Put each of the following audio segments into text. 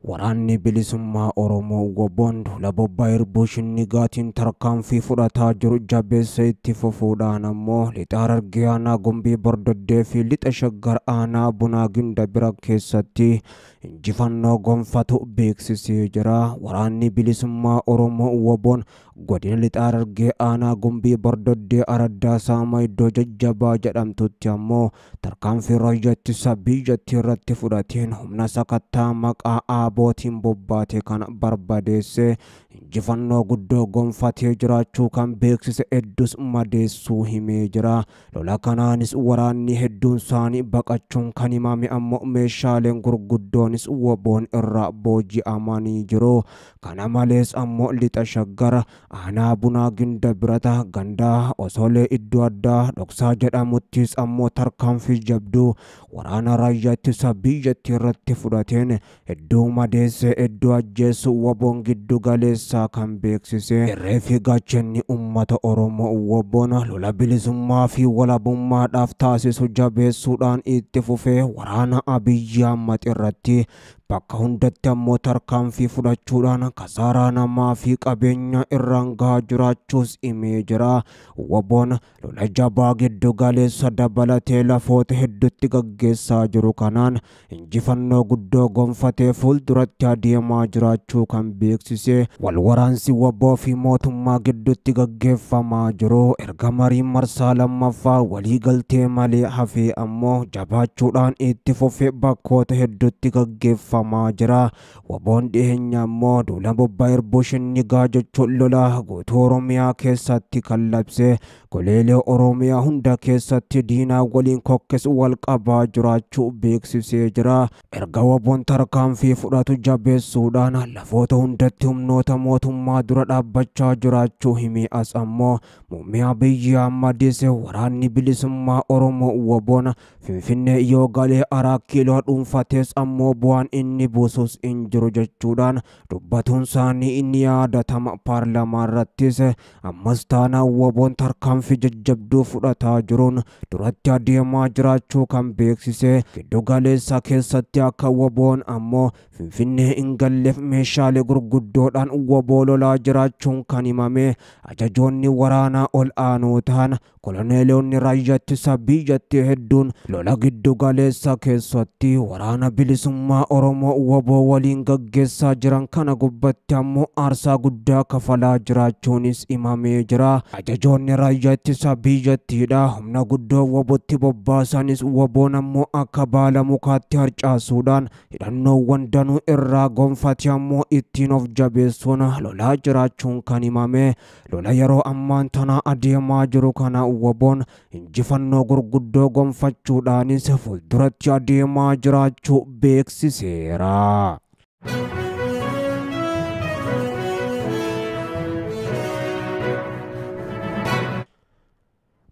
Waraanni bilisummaa Oromoo Wobboon Labobbaa Irbushinni Gaatiin tarkaanfii fudhataa jiru jabeessa itti fufuudhaan ammoo lixa Harargee aanaa Gumbii Bordoddee fi lixa Shaggar aanaa Bunaa Ginda bira keessatti injifannoo gonfatu beeksisee jira. Waraanni bilisummaa Oromoo Wobboon godina lixa Harargee aanaa Gumbii Bordoddee Araddaa Saamaa iddoo jajjabaa jedhamtutti ammoo tarkaanfii raayyaa biyyattii irratti fudhateen humna sakattaa maqaa bootiin bobbaate kan barbadeesse injifannoo guddoo gonfatee jiraachuu kan beeksise heddus madeessuu himee jira. Lola kanaanis waraanni hedduun isaanii baqachuun kan himame ammoo meeshaaleen gurguddoonis Wobboon irraa booji'amanii jiru. Kana malees ammoo lixa Shaggar aanaa Bunaa Ginda birata gandaa Osolee iddoo addaa Dhoksaa jedhamuttis ammoo tarkaanfii jabduu waraana raayyaa ittisa biyyattii irratti fudhateen hedduu madeesse hedduu ajjeessu Wobboon giddu galeessaa kan beeksise. Irree fi gaachanni uummata Oromoo Wobboon lola bilisummaa fi walabummaadhaaf taasisu jabeessuudhaan itti fufee waraana Abiyyi Ahmad irratti bakka hundatti ammoo tarkaanfii fudhachuudhaan kasaaraa namaa fi qabeenya irraan gahaa jiraachuus himee jira. Wobboon lola jabaa giddu galeessa dabalatee lafoota hedduutti gaggeessaa jiru kanaan injifannoo guddoo gonfatee fuulduratti adeemaa jiraachuu kan beeksise. Wal waraansi Wobboo fi mootummaa gidduutti gaggeeffamaa jiru erga mariin marsaa lammaffaa walii galtee malee hafee ammoo jabaachuudhaan itti fufee bakkoota hedduutti gaggeeffamaa jira. Wobboon dhiyeenya ammoo duula Labobbaa Irbushinni jechuun lola guutuu Oromiyaa keessatti kan labse goleelee Oromiyaa hunda keessatti diinaa waliin kokkes wal qabaa jiraachuu beeksisee jira. Erga Wobboon tarkaanfii fudhatu jabeessuudhaan lafoota hundatti humnoota mootummaa dura dhaabbachaa jiraachuu himee as ammoo muummee Abiyyi Ahmadis waraanni bilisummaa Oromoo Wobboon Finfinnee yoo galee araa kiiloo dhuunfates ammoo bu'aan inni buusus hin jiru jechuudhaan dubbatuun isaanii inni yaadatama. Paarlaamaa irrattis ammas taanaan Wobboon tarkaanfii jajjabduu fudhataa jiruun duratti adeemaa jiraachuu kan beeksise. Giddu galeessa keessatti akka Wobboon ammoo Finfinnee hin galleef meeshaalee gurguddoodhaan Wobboo lolaa jiraachuun kan himame. Ajajoonni waraanaa ol aanoo ta'an koloneelonni raayyaa ittisa biyyattii hedduun lola giddu galeessa keessatti waraana bilisummaa Oromoo Wobboo waliin gaggeessaa jiran kana gubbatti ammoo aarsaa guddaa kafalaa jiraachuunis himamee jira. Ajajoonni raayyaa ittisa biyyattiidha humna guddoo Wobbootti bobbaasanis Wobboon ammoo akka baala mukaatti harcaasuudhaan hidhannoowwan danuu irraa gonfate ammoo ittiin of jabeessuun lolaa jiraachuun kan himame. Lola yeroo ammaan tana adeemaa jiru kana Wobboon injifannoo gurguddoo gonfachuudhaanis fuulduratti adeemaa jiraachuu beeksiseera.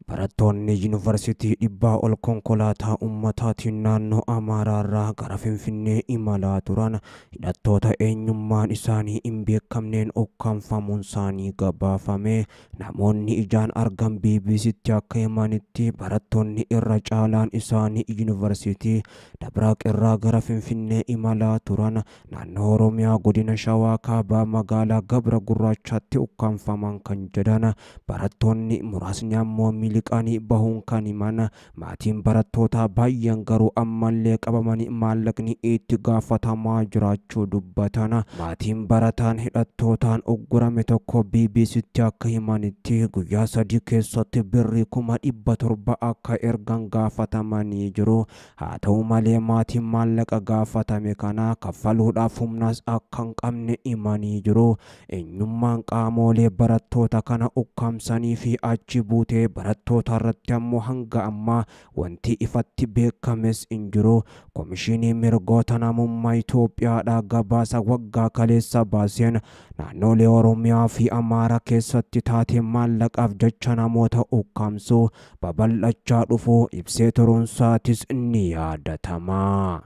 Barattoonni yuunivarsiitii dhibbaa ol konkolaataa ummataatiin naannoo Amaaraarraa gara Finfinnee imalaa turan hidhattoota eenyummaan isaanii hin beekamneen ukkaanfamuun isaanii gabaafame. Namoonni ijaan argan BBCtti akka himanitti barattoonni irra caalaan isaanii yuunivarsiitii Dabraaq irraa gara Finfinnee imalaa turan naannoo Oromiyaa godina Shawaa Kaabaa magaalaa Gabra Gurraachaatti ukkaanfaman kan jedhan. Barattoonni muraasni ammoo miliqanii bahuun kan himan. Maatiin barattootaa baay'een garuu ammallee qabamanii maallaqni itti gaafatamaa jiraachuu dubbatan. Maatiin barataan hidhattootaan uggurame tokko BBCtti akka himanitti guyyaa 3 keessatti birrii 700 akka ergan gaafatamanii jiru. Haa ta'u malee maatiin maallaqa gaafatame kana kaffaluudhaaf humnas akka hin qabne himanii jiru. Eenyummaan qaamolee barattoota kana ukkaamsanii fi achi buutee barattoota irratti ammoo hanga ammaa wanti ifatti beekames hin jiru. Komishinii mirgoota namummaa Itoophiyaadhaa gabaasa waggaa kaleessa baaseen naannolee Oromiyaa fi Amaaraa keessatti taatee maallaqaaf jecha namoota ukkaamsuu babal'achaa dhufuu ibsee turuunsaatis ni yaadatama.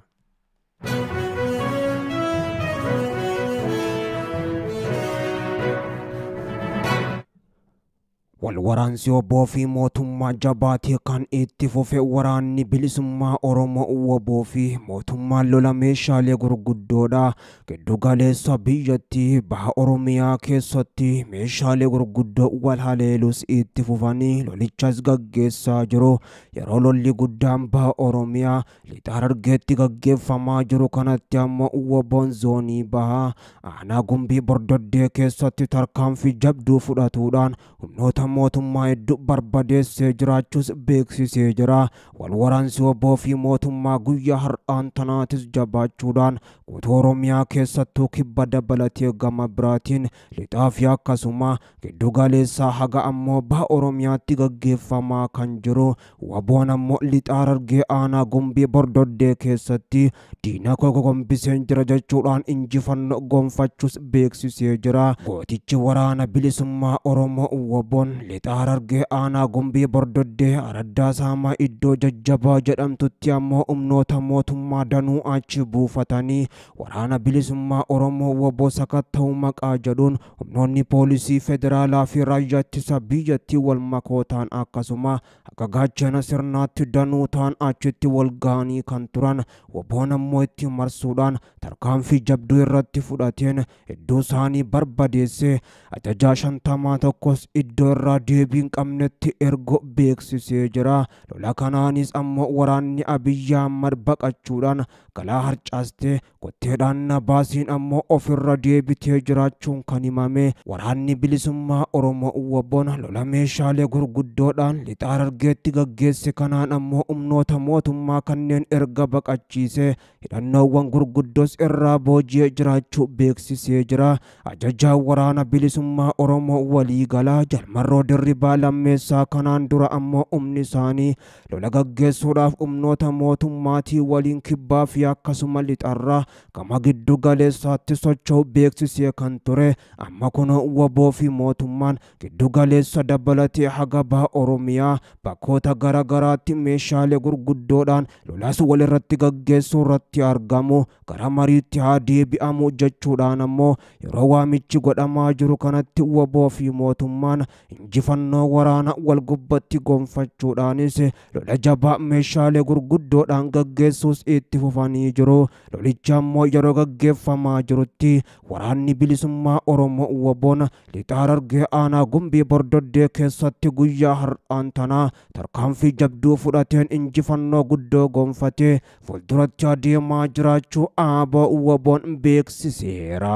Walwaraansi obbo fi mootummaa jabaatee kan itti fufe waraanni bilisummaa Oromoo obbo fi mootummaan lola meeshaalee gurguddoodha. Giddu galeessa biyyattii baha Oromiyaa keessatti meeshaalee gurguddoo wal haleelus itti fufanii lolichas gaggeessaa jiru. Yeroo lolli guddaan baha Oromiyaa lixa Harargeetti gaggeeffamaa jiru kanatti ammoo obboon zoonii baha aanaa Gumbii Bordoddee keessatti tarkaanfii jabduu fudhatuudhaan humnoota mootummaa hedduu barbadeessee jiraachuus beeksisee jira. Walwaraansi obbo fi mootummaa guyyaa har'aan tanaatis jabaachuudhaan guutuu Oromiyaa keessattuu kibba dabalatee gama biraatiin lixaa fi akkasuma giddu galeessaa haga ammoo baha Oromiyaatti gaggeeffamaa kan jiru. Waboon ammoo lixa Harargee aanaa Gumbii Bordoddee keessatti diina koo gombiseen jira jechuudhaan injifannoo gonfachuus beeksisee jira. Gootichi waraana bilisummaa Oromoo waboon lixa Harargee aanaa Gumbii Bordoddee araddaa saamaa iddoo jajjabaa jedhamtutti ammoo humnoota mootummaa danuu achi buufatanii waraana bilisummaa Oromoo waboo sakatta'uu maqaa jedhuun humnoonni poolisii federaalaa fi raayyaa ittisa biyyattii wal makoo ta'an akkasuma akka gaachana sirnaatti danuu ta'an achitti wal ga'anii kan turan. Waboon ammoo itti marsuudhaan tarkaanfii jabduu irratti fudhateen iddoo isaanii barbadeessee ajajaa 51 iddoo irraa deebiin qabnetti ergo beeksisee jira. Lola kanaanis ammoo waraanni Abiyyi Ahmad baqachuudhaan galaa harcaastee kotteedhaan nabaasiin ammoo ofirra deebitee jiraachuun kan himame. Waraanni bilisummaa Oromoo waboon lola meeshaalee gurguddoodhaan lixa Harargeetti gaggeesse kanaan ammoo humnoota mootummaa kanneen erga baqachiisee hidhannoowwan gurguddoos irraa booji'ee jiraachuu beeksisee jira. Ajajaa waraana bilisummaa Oromoo waliigalaa Jalmarroo Dirribaa Lammeessaa kanaan dura ammoo humni isaanii lola gaggeessuudhaaf humnoota mootummaatii waliin kibbaa fi akkasuma lixarraa gama giddu galeessaatti socho'u beeksisee kan ture. Amma kun waboo fi mootummaan giddu galeessa dabalatee haga baha Oromiyaa bakkoota garagaraatti meeshaalee gurguddoodhaan lolas walirratti gaggeessuu irratti argamu. Gara mariitti haa deebi'amu jechuudhaan ammoo yeroo waamichi godhamaa jiru kanatti waboo fi mootummaan injifannoo waraana wal gubbatti gonfachuudhaanis lola jabaa meeshaalee gurguddoodhaan gaggeessuus itti fufanii jiru. Lolichi ammoo yeroo gaggeeffamaa jirutti waraanni bilisummaa Oromoo waboon lixa Harargee aanaa Gumbii Bordoddee keessatti guyyaa har'aan tanaa tarkaanfii jabduu fudhateen injifannoo guddoo gonfatee fuulduratti adeemaa jiraachuu ABO waboon beeksiseera.